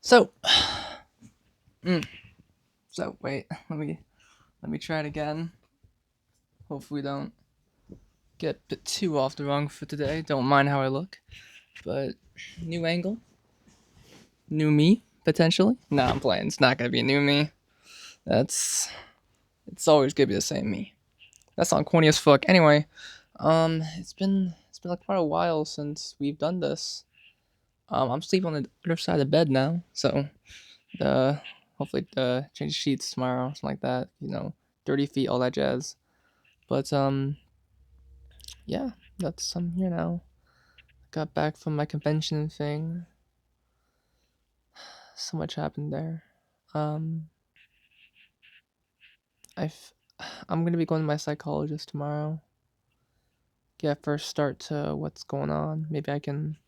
So, mm, so wait, let me try it again. Hopefully, we don't get a bit too off the wrong foot today. Don't mind how I look, but new angle, new me potentially. No, I'm playing. It's not gonna be a new me. That's it's always gonna be the same me. That's not corny as fuck. Anyway, it's been like quite a while since we've done this. I'm sleeping on the other side of the bed now, so the hopefully change sheets tomorrow, something like that. 30 feet, all that jazz. But yeah, that's I'm here now. Got back from my convention thing. So much happened there. Um, I've I'm gonna be going to my psychologist tomorrow. Get a first start to what's going on. Maybe I can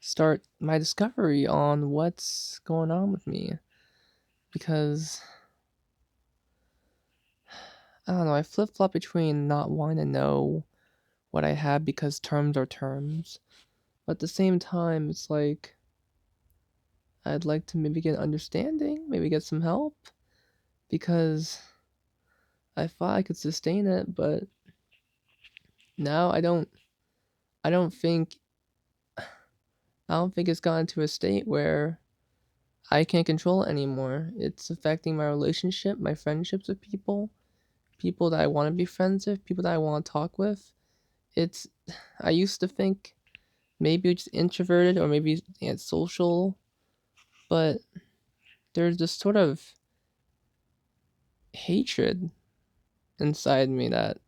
start my discovery on what's going on with me because I don't know. I flip flop between not wanting to know what I have because terms are terms, but at the same time, it's like I'd like to maybe get understanding, maybe get some help because I thought I could sustain it, but now I don't think I don't think it's gotten to a state where I can't control it anymore. It's affecting my relationship, my friendships with people, people that I want to be friends with, people that I want to talk with. It's I used to think maybe it's introverted or maybe it's social, but there's this sort of hatred inside me that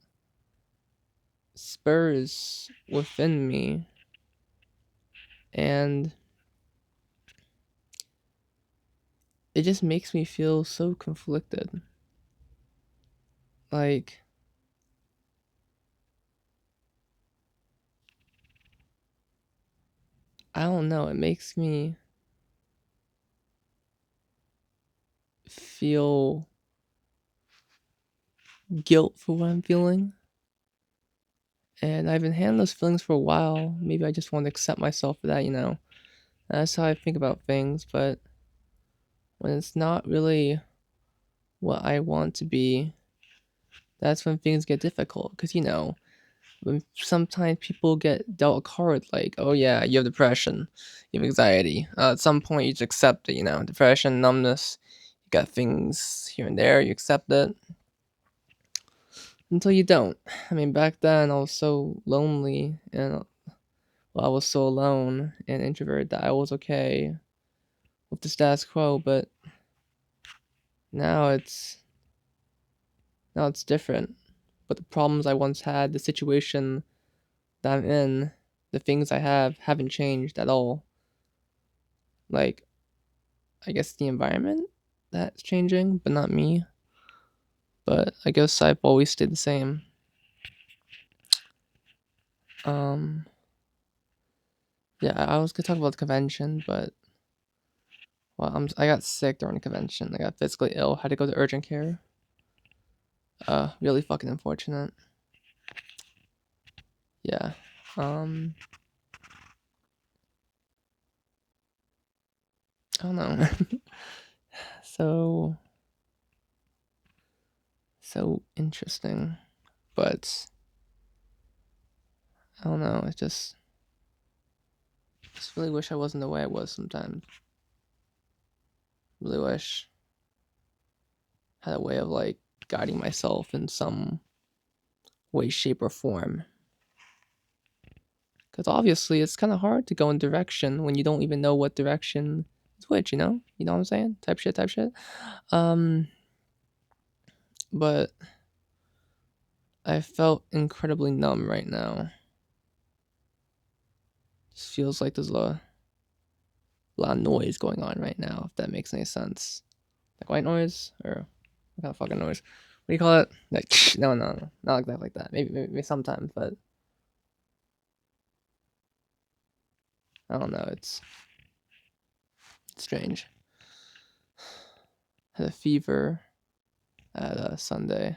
spurs within me, and it just makes me feel so conflicted. Like, I don't know, it makes me feel guilt for what I'm feeling. And I've been handling those feelings for a while. Maybe I just want to accept myself for that. That's how I think about things, but when it's not really what I want to be, that's when things get difficult. Because, when sometimes people get dealt a card like, oh yeah, you have depression, you have anxiety. At some point, you just accept it. Depression, numbness, you got things here and there, you accept it until you don't. I mean, back then I was so lonely and I was so alone and introverted that I was okay with the status quo, but now it's now it's different. But the problems I once had, the situation that I'm in, the things I have haven't changed at all. Like, I guess the environment that's changing, but not me. But I guess I've always stayed the same. Um, yeah, I was gonna talk about the convention, but well, I got sick during the convention. I got physically ill, had to go to urgent care. Really fucking unfortunate. Yeah. Um, I don't know. so so interesting, but I don't know. It just really wish I wasn't the way I was sometimes. Really wish I had a way of like guiding myself in some way, shape, or form. Because obviously, it's kind of hard to go in direction when you don't even know what direction is which. You know what I'm saying? Type shit, type shit. Um, but I felt incredibly numb right now. Just feels like there's a lot of noise going on right now. If that makes any sense, like white noise or what kind of fucking noise? What do you call it? Like no, no, no, not like that, like that. Maybe sometimes, but I don't know. It's strange. Had a fever at Sunday.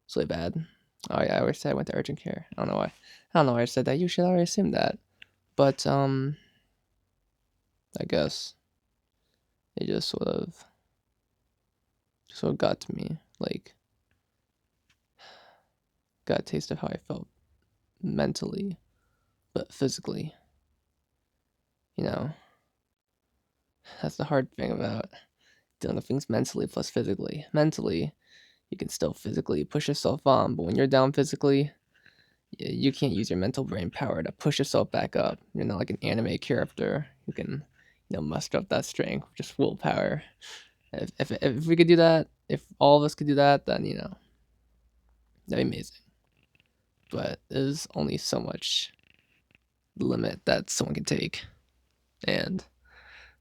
It's really bad. Oh yeah, I always said I went to urgent care. I don't know why. I don't know why I said that. You should already assume that. But I guess. it just sort of got to me, like got a taste of how I felt mentally, but physically. You know, that's the hard thing about dealing with things mentally plus physically. Mentally, you can still physically push yourself on, but when you're down physically, you can't use your mental brain power to push yourself back up. You're not like an anime character who can, muster up that strength, just willpower. If we could do that, if all of us could do that, then that'd be amazing. But there's only so much limit that someone can take, and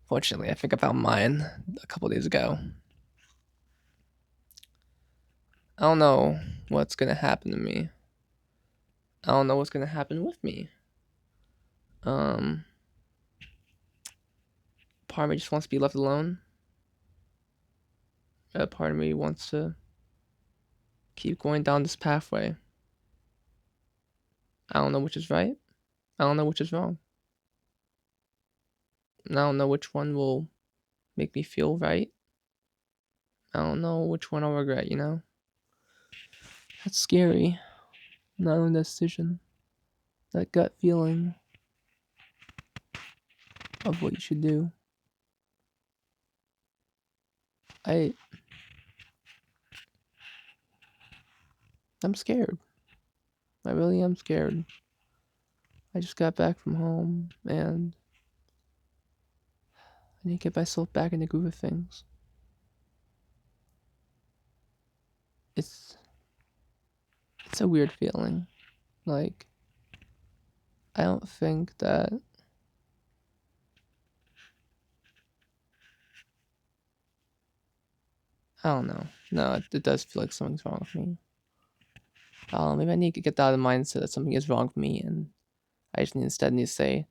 fortunately, I think I found mine a couple days ago. I don't know what's gonna happen to me. I don't know what's gonna happen with me. Um, Part of me just wants to be left alone. A part of me wants to keep going down this pathway. I don't know which is right. I don't know which is wrong. I don't know which one will make me feel right. I don't know which one I'll regret, That's scary. Not knowing that decision. That gut feeling of what you should do. I'm scared. I really am scared. I just got back from home and I need to get myself back in the groove of things. It's a weird feeling. Like, I don't think that I don't know. No, it does feel like something's wrong with me. Maybe I need to get out of the mindset that something is wrong with me, and I just instead need to say,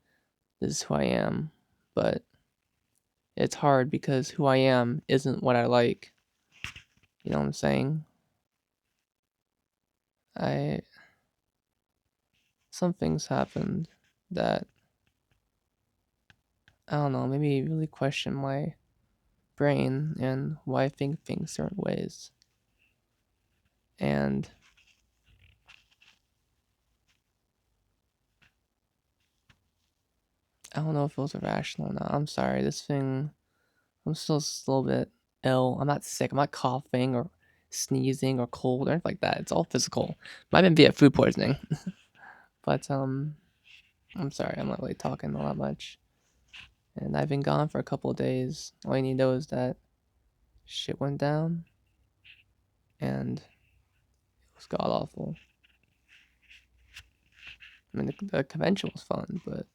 "This is who I am." But it's hard because who I am isn't what I like. You know what I'm saying? Some things happened that I don't know. Made me really question my brain and why I think things certain ways. And I don't know if it was irrational or not. I'm sorry. I'm still a little bit ill. I'm not sick. I'm not coughing or sneezing or cold or anything like that. It's all physical. Might have been via food poisoning. But I'm sorry. I'm not really talking all that much. And I've been gone for a couple of days. All you need to know is that shit went down, and it was god awful. I mean, the convention was fun, but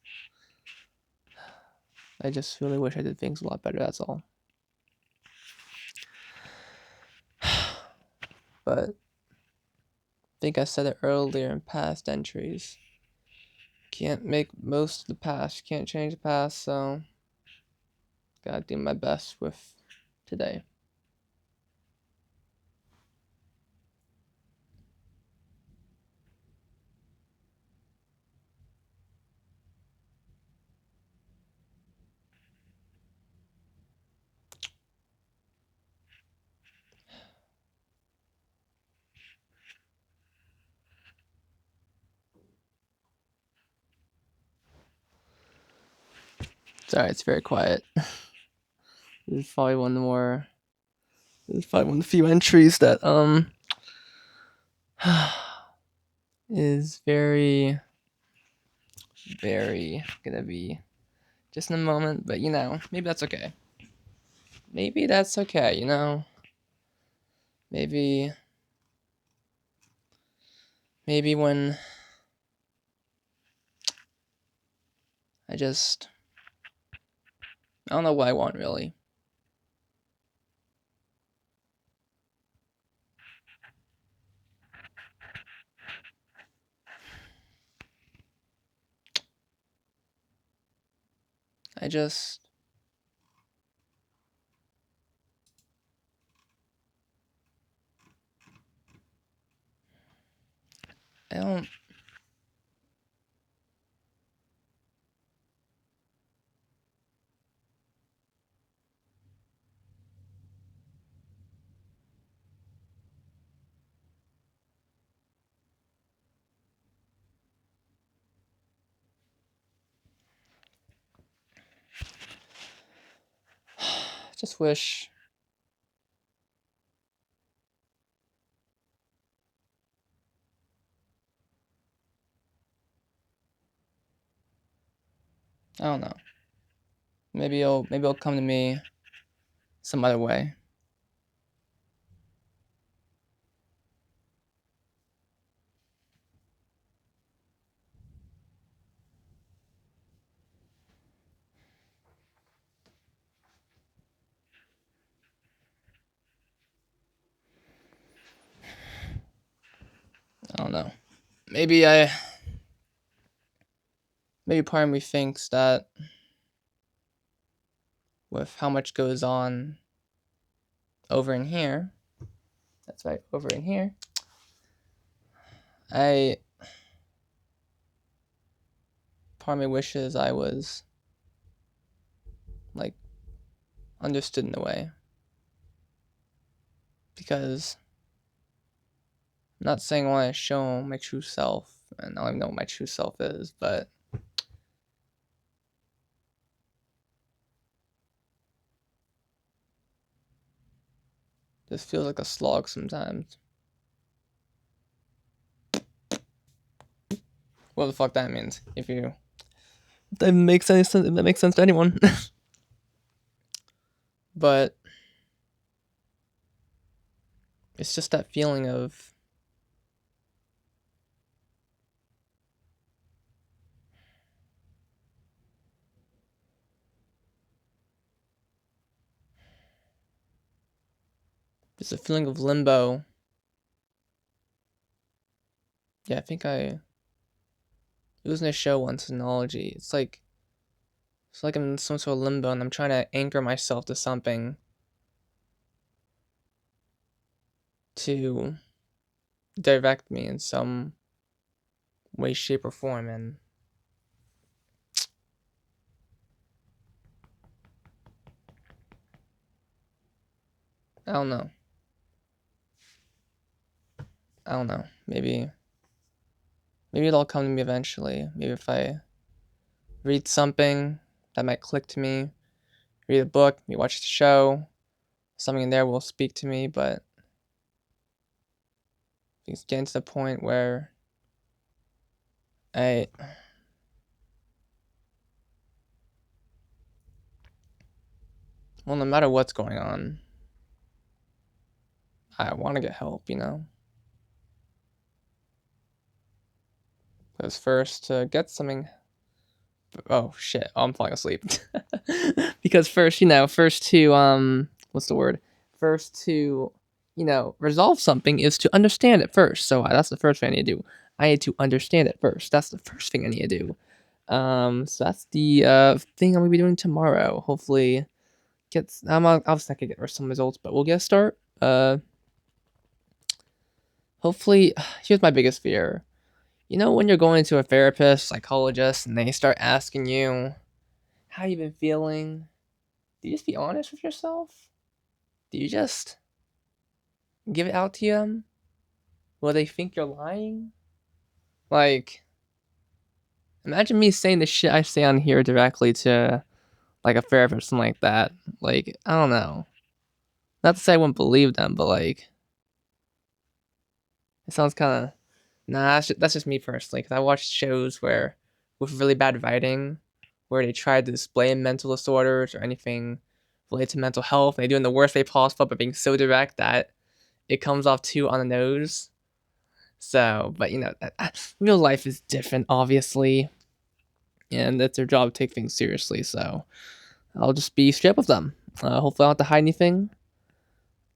I just really wish I did things a lot better. That's all. But I think I said it earlier in past entries. Can't make most of the past, can't change the past, so gotta do my best with today. Sorry, it's very quiet. This is probably one of the few entries that is very, very gonna be just in a moment, but maybe that's okay. Maybe that's okay, Maybe when I don't know what I want really. I don't Just wish. I don't know. Maybe it'll come to me some other way. I don't know. Maybe part of me thinks that with how much goes on over in here, that's right, over in here, part of me wishes I was like understood in a way, because I'm not saying I want to show my true self, and I don't even know what my true self is, but this feels like a slog sometimes. What the fuck that means? If that makes any sense, that makes sense to anyone. But it's just that feeling of it's a feeling of limbo. Yeah, I think it was in a show once, analogy. It's like I'm in some sort of limbo and I'm trying to anchor myself to something to direct me in some way, shape, or form, and I don't know. Maybe it'll come to me eventually. Maybe if I read something that might click to me, read a book, maybe watch the show, something in there will speak to me, but it's getting to the point where well, no matter what's going on, I want to get help, Because first, to get something. Oh shit! I'm falling asleep. Because first, what's the word? First to, resolve something is to understand it first. So that's the first thing I need to do. I need to understand it first. That's the first thing I need to do. So that's the thing I'm gonna be doing tomorrow. Hopefully, I'm obviously not gonna get some results, but we'll get a start. Hopefully, here's my biggest fear. When you're going to a therapist, psychologist, and they start asking you how you been feeling, do you just be honest with yourself? Do you just give it out to them? Will they think you're lying? Like, imagine me saying the shit I say on here directly to like a therapist or something like that. Like, I don't know. Not to say I wouldn't believe them, but like, it sounds kind of. Nah, that's just me personally. Because I watched shows with really bad writing, where they tried to display mental disorders or anything related to mental health. And they do it in the worst way possible, but being so direct that it comes off too on the nose. So, but real life is different, obviously, and it's their job to take things seriously. So, I'll just be straight up with them. Hopefully, I don't have to hide anything.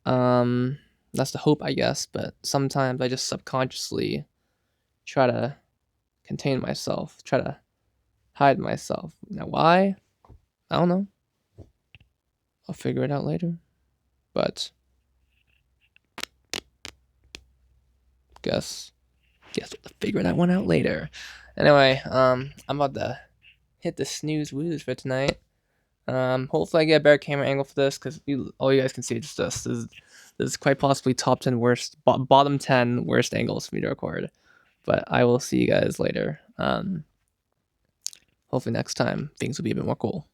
That's the hope, I guess. But sometimes I just subconsciously try to contain myself, try to hide myself. Now, why? I don't know. I'll figure it out later. But guess we'll figure that one out later. Anyway, I'm about to hit the snooze wooze for tonight. Hopefully I get a better camera angle for this, because all you guys can see is just this. This is quite possibly top 10 worst, bottom 10 worst angles for me to record. But I will see you guys later. Hopefully next time things will be a bit more cool.